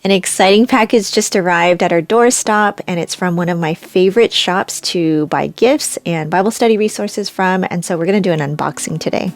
An exciting package just arrived at our doorstep, and it's from one of my favorite shops to buy gifts and Bible study resources from, and so we're going to do an unboxing today.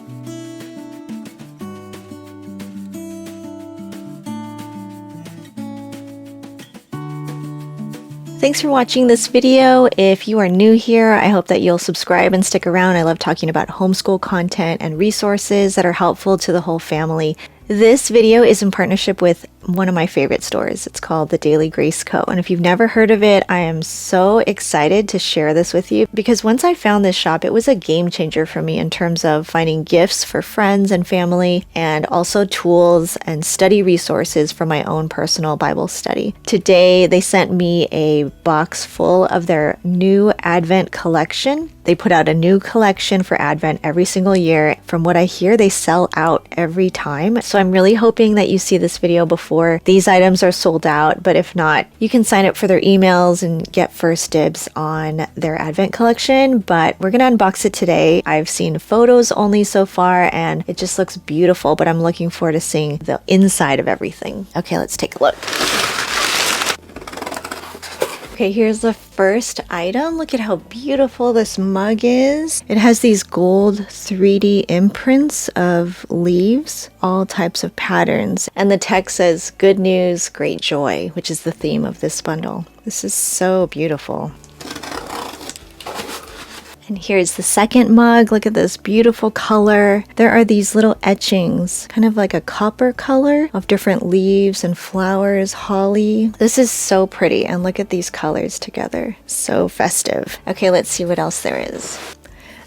Thanks for watching this video. If you are new here, I hope that you'll subscribe and stick around. I love talking about homeschool content and resources that are helpful to the whole family. This video is in partnership with one of my favorite stores. It's called the Daily Grace Co. And if you've never heard of it, I am so excited to share this with you because once I found this shop, it was a game changer for me in terms of finding gifts for friends and family and also tools and study resources for my own personal Bible study. Today, they sent me a box full of their new Advent collection. They put out a new collection for Advent every single year. From what I hear, they sell out every time. So I'm really hoping that you see this video before these items are sold out. But if not, you can sign up for their emails and get first dibs on their Advent collection. But we're going to unbox it today. I've seen photos only so far and it just looks beautiful. But I'm looking forward to seeing the inside of everything. Okay, let's take a look. Okay, here's the first item. Look at how beautiful this mug is. It has these gold 3D imprints of leaves, all types of patterns. And the text says, "Good news, great joy," which is the theme of this bundle. This is so beautiful. And here's the second mug. Look at this beautiful color. There are these little etchings, kind of like a copper color of different leaves and flowers, holly. This is so pretty. And look at these colors together. So festive. Okay, let's see what else there is.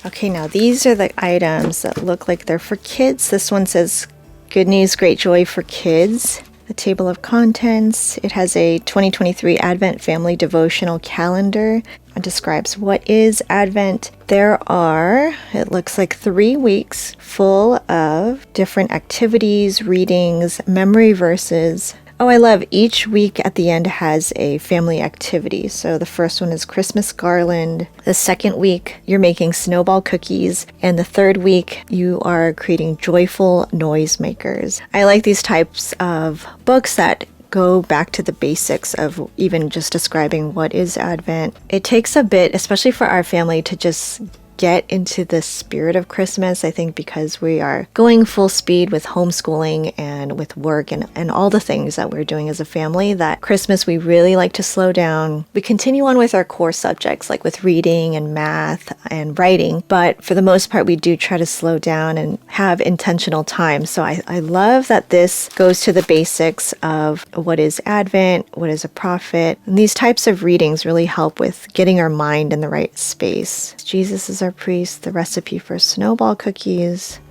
Okay, now these are the items that look like they're for kids. This one says, "Good news, great joy for kids." The table of contents. It has a 2023 Advent Family Devotional Calendar. It describes what is Advent. There are, it looks like 3 weeks full of different activities, readings, memory verses. Oh, I love each week at the end has a family activity. So the first one is Christmas garland. The second week, you're making snowball cookies. And the third week, you are creating joyful noisemakers. I like these types of books that go back to the basics of even just describing what is Advent. It takes a bit, especially for our family, to just get into the spirit of Christmas, I think, because we are going full speed with homeschooling and with work and all the things that we're doing as a family, that Christmas we really like to slow down. We continue on with our core subjects like with reading and math and writing, but for the most part we do try to slow down and have intentional time. So I love that this goes to the basics of what is Advent, what is a prophet, and these types of readings really help with getting our mind in the right space. Jesus is our priest, the recipe for snowball cookies.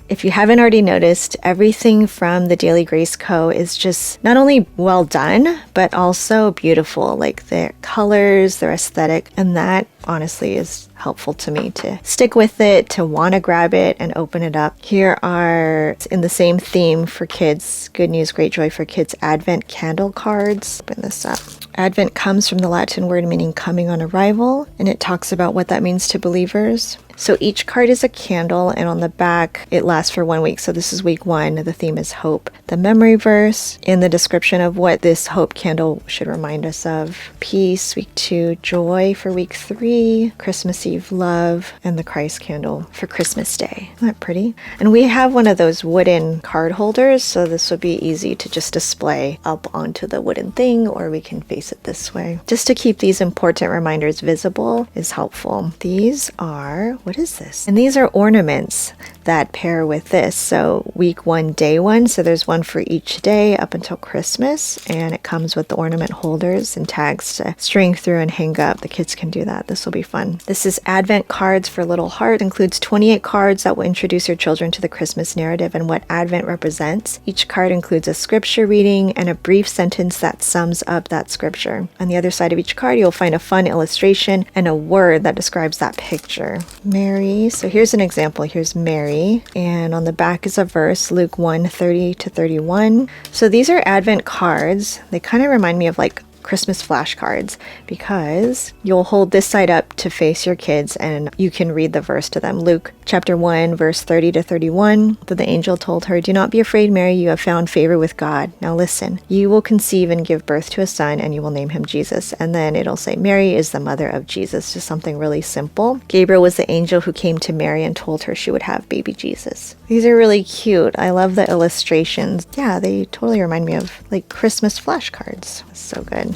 If you haven't already noticed, everything from the Daily Grace Co. is just not only well done, but also beautiful, like their colors, their aesthetic, and that honestly is helpful to me to stick with it, to want to grab it and open it up. Here are, in the same theme for kids, Good News, Great Joy for Kids, Advent candle cards. Open this up. Advent comes from the Latin word meaning coming on arrival, and it talks about what that means to believers. So each card is a candle, and on the back, it lasts for 1 week. So this is week 1. The theme is hope. The memory verse in the description of what this hope candle should remind us of. Peace, week 2. Joy for week 3. Christmas Eve, love. And the Christ candle for Christmas Day. Isn't that pretty? And we have one of those wooden card holders, so this would be easy to just display up onto the wooden thing, or we can face it this way. Just to keep these important reminders visible is helpful. These are, what is this? And these are ornaments that pair with this. So week 1, day 1. So there's one for each day up until Christmas. And it comes with the ornament holders and tags to string through and hang up. The kids can do that. This will be fun. This is Advent cards for Little Heart. It includes 28 cards that will introduce your children to the Christmas narrative and what Advent represents. Each card includes a scripture reading and a brief sentence that sums up that scripture. On the other side of each card, you'll find a fun illustration and a word that describes that picture. Mary. So here's an example. Here's Mary. And on the back is a verse, Luke 1:30 to 31. So these are Advent cards. They kind of remind me of like Christmas flashcards, because you'll hold this side up to face your kids and you can read the verse to them. Luke chapter 1, verse 30 to 31. But the angel told her, "Do not be afraid, Mary, you have found favor with God. Now listen, you will conceive and give birth to a son, and you will name him Jesus." And then it'll say, Mary is the mother of Jesus, just something really simple. Gabriel was the angel who came to Mary and told her she would have baby Jesus. These are really cute. I love the illustrations. Yeah, they totally remind me of like Christmas flashcards. It's so good.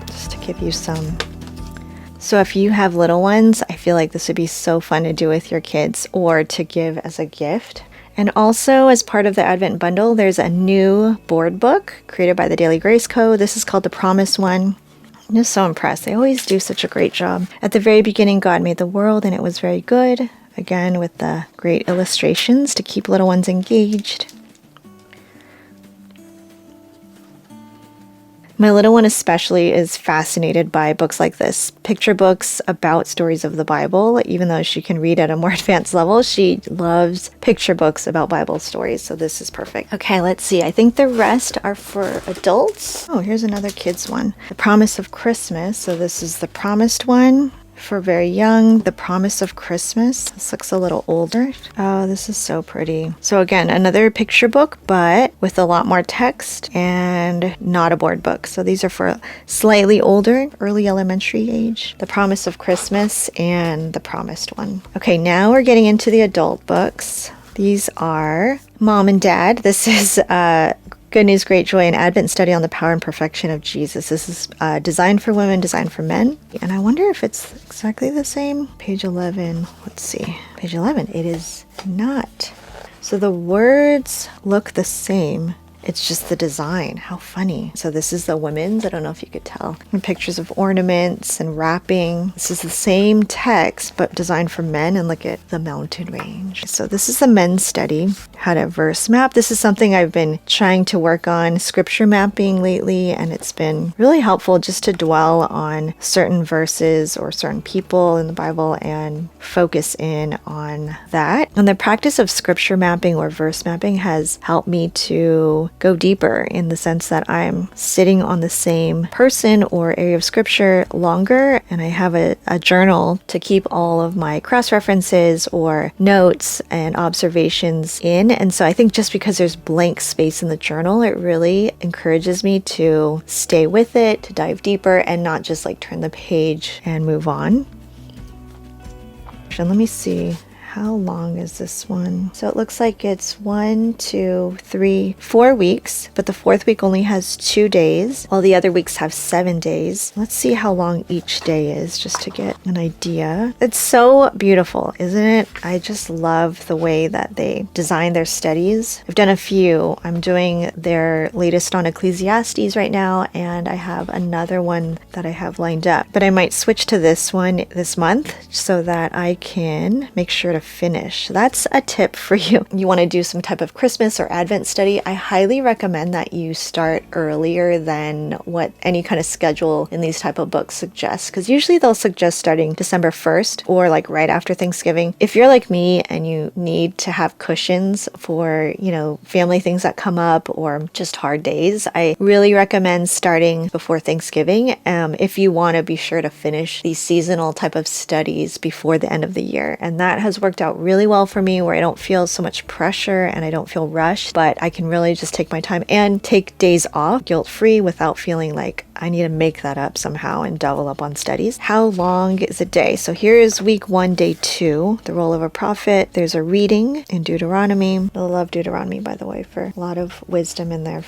Just to give you some. So if you have little ones, I feel like this would be so fun to do with your kids or to give as a gift. And also, as part of the Advent Bundle, there's a new board book created by the Daily Grace Co. This is called The Promised One. I'm just so impressed. They always do such a great job. At the very beginning, God made the world, and it was very good. Again, with the great illustrations to keep little ones engaged. My little one especially is fascinated by books like this, picture books about stories of the Bible. Even though she can read at a more advanced level, she loves picture books about Bible stories, so this is perfect. Okay, let's see. I think the rest are for adults. Oh, here's another kid's one. The Promise of Christmas. So this is the promised one. For very young, The Promise of Christmas. This looks a little older. Oh, this is so pretty. So again, another picture book, but with a lot more text and not a board book. So these are for slightly older, early elementary age. The Promise of Christmas and The Promised One. Okay, now we're getting into the adult books. These are Mom and Dad. This is Good News, Great Joy, an Advent study on the power and perfection of Jesus. This is designed for women, designed for men. And I wonder if it's exactly the same. Page 11. Let's see. Page 11. It is not. So the words look the same. It's just the design. How funny. So this is the women's. I don't know if you could tell. And pictures of ornaments and wrapping. This is the same text, but designed for men. And look at the mountain range. So this is the men's study. How to verse map. This is something I've been trying to work on, scripture mapping lately. And it's been really helpful just to dwell on certain verses or certain people in the Bible and focus in on that. And the practice of scripture mapping or verse mapping has helped me to go deeper in the sense that I'm sitting on the same person or area of scripture longer, and I have a journal to keep all of my cross-references or notes and observations in. And so I think just because there's blank space in the journal, it really encourages me to stay with it, to dive deeper, and not just like turn the page and move on. And let me see. How long is this one? So it looks like it's 1, 2, 3, 4 weeks, but the fourth week only has 2 days, while the other weeks have 7 days. Let's see how long each day is just to get an idea. It's so beautiful, isn't it? I just love the way that they design their studies. I've done a few. I'm doing their latest on Ecclesiastes right now, and I have another one that I have lined up. But I might switch to this one this month so that I can make sure to finish. That's a tip for you. You want to do some type of Christmas or Advent study. I highly recommend that you start earlier than what any kind of schedule in these type of books suggests, because usually they'll suggest starting December 1st or like right after Thanksgiving. If you're like me and you need to have cushions for, family things that come up or just hard days, I really recommend starting before Thanksgiving if you want to be sure to finish these seasonal type of studies before the end of the year. And that has worked out really well for me, where I don't feel so much pressure and I don't feel rushed, but I can really just take my time and take days off guilt-free without feeling like I need to make that up somehow and double up on studies. How long is a day? So here is week 1, day 2, the role of a prophet. There's a reading in Deuteronomy. I love Deuteronomy, by the way, for a lot of wisdom in there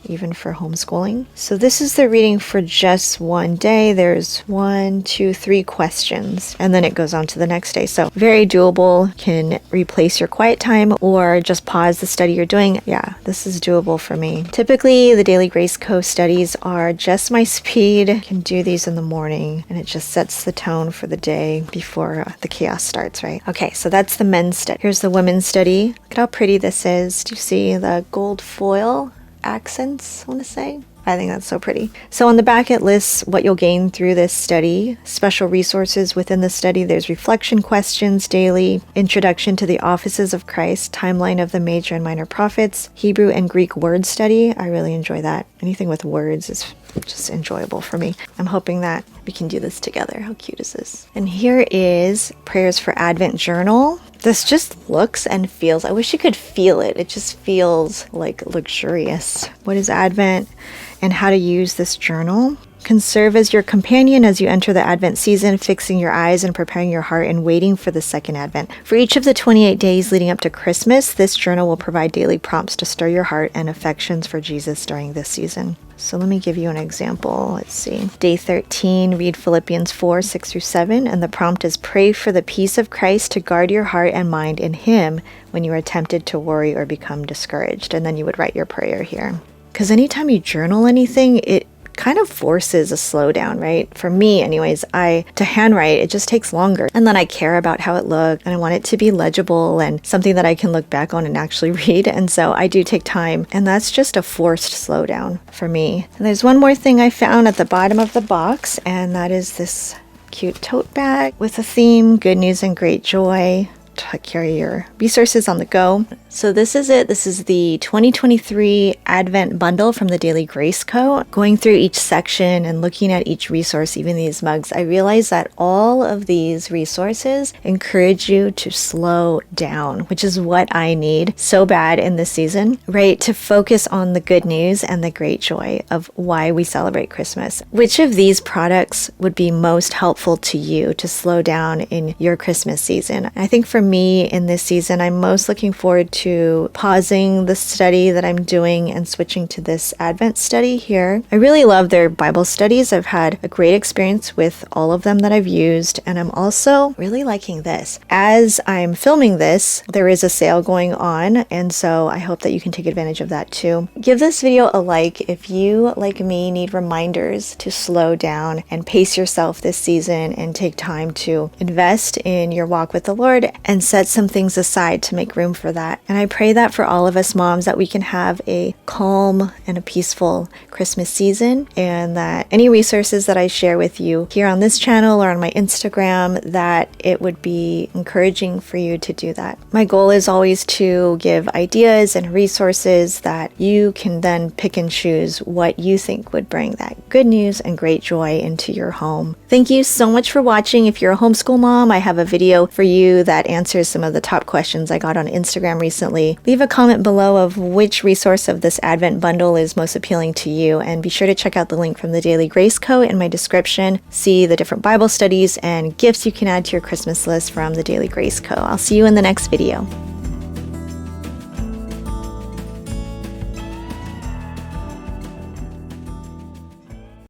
even for homeschooling. So this is the reading for just 1 day. There's 1, 2, 3 questions, and then it goes on to the next day. So very doable. Can replace your quiet time or just pause the study you're doing. Yeah, this is doable for me. Typically, the Daily Grace Co studies are just my speed. I can do these in the morning, and it just sets the tone for the day before the chaos starts, right? Okay, so that's the men's study. Here's the women's study. Look at how pretty this is. Do you see the gold foil accents, I want to say? I think that's so pretty. So on the back, it lists what you'll gain through this study, special resources within the study. There's reflection questions daily, introduction to the offices of Christ, timeline of the major and minor prophets, Hebrew and Greek word study. I really enjoy that. Anything with words is just enjoyable for me. I'm hoping that we can do this together. How cute is this? And here is Prayers for Advent Journal. This just looks and feels, I wish you could feel it. It just feels like luxurious. What is Advent and how to use this journal? Can serve as your companion as you enter the Advent season, fixing your eyes and preparing your heart and waiting for the second Advent. For each of the 28 days leading up to Christmas, this journal will provide daily prompts to stir your heart and affections for Jesus during this season. So let me give you an example. Let's see. Day 13, read Philippians 4, 6 through 7. And the prompt is pray for the peace of Christ to guard your heart and mind in Him when you are tempted to worry or become discouraged. And then you would write your prayer here. Because anytime you journal anything, it kind of forces a slowdown, right? For me anyways, to handwrite, it just takes longer. And then I care about how it looked and I want it to be legible and something that I can look back on and actually read. And so I do take time, and that's just a forced slowdown for me. And there's one more thing I found at the bottom of the box, and that is this cute tote bag with a theme, good news and great joy. To carry your resources on the go. So this is it. This is the 2023 Advent Bundle from the Daily Grace Co. Going through each section and looking at each resource, even these mugs, I realized that all of these resources encourage you to slow down, which is what I need so bad in this season, right? To focus on the good news and the great joy of why we celebrate Christmas. Which of these products would be most helpful to you to slow down in your Christmas season? I think for me in this season, I'm most looking forward to pausing the study that I'm doing and switching to this Advent study here. I really love their Bible studies. I've had a great experience with all of them that I've used, and I'm also really liking this. As I'm filming this, there is a sale going on, and so I hope that you can take advantage of that too. Give this video a like if you, like me, need reminders to slow down and pace yourself this season and take time to invest in your walk with the Lord and set some things aside to make room for that. And I pray that for all of us moms, that we can have a calm and a peaceful Christmas season, and that any resources that I share with you here on this channel or on my Instagram, that it would be encouraging for you to do that. My goal is always to give ideas and resources that you can then pick and choose what you think would bring that good news and great joy into your home. Thank you so much for watching. If you're a homeschool mom, I have a video for you that answers some of the top questions I got on Instagram recently. Leave a comment below of which resource of this Advent bundle is most appealing to you, and be sure to check out the link from the Daily Grace Co. in my description. See the different Bible studies and gifts you can add to your Christmas list from the Daily Grace Co. I'll see you in the next video.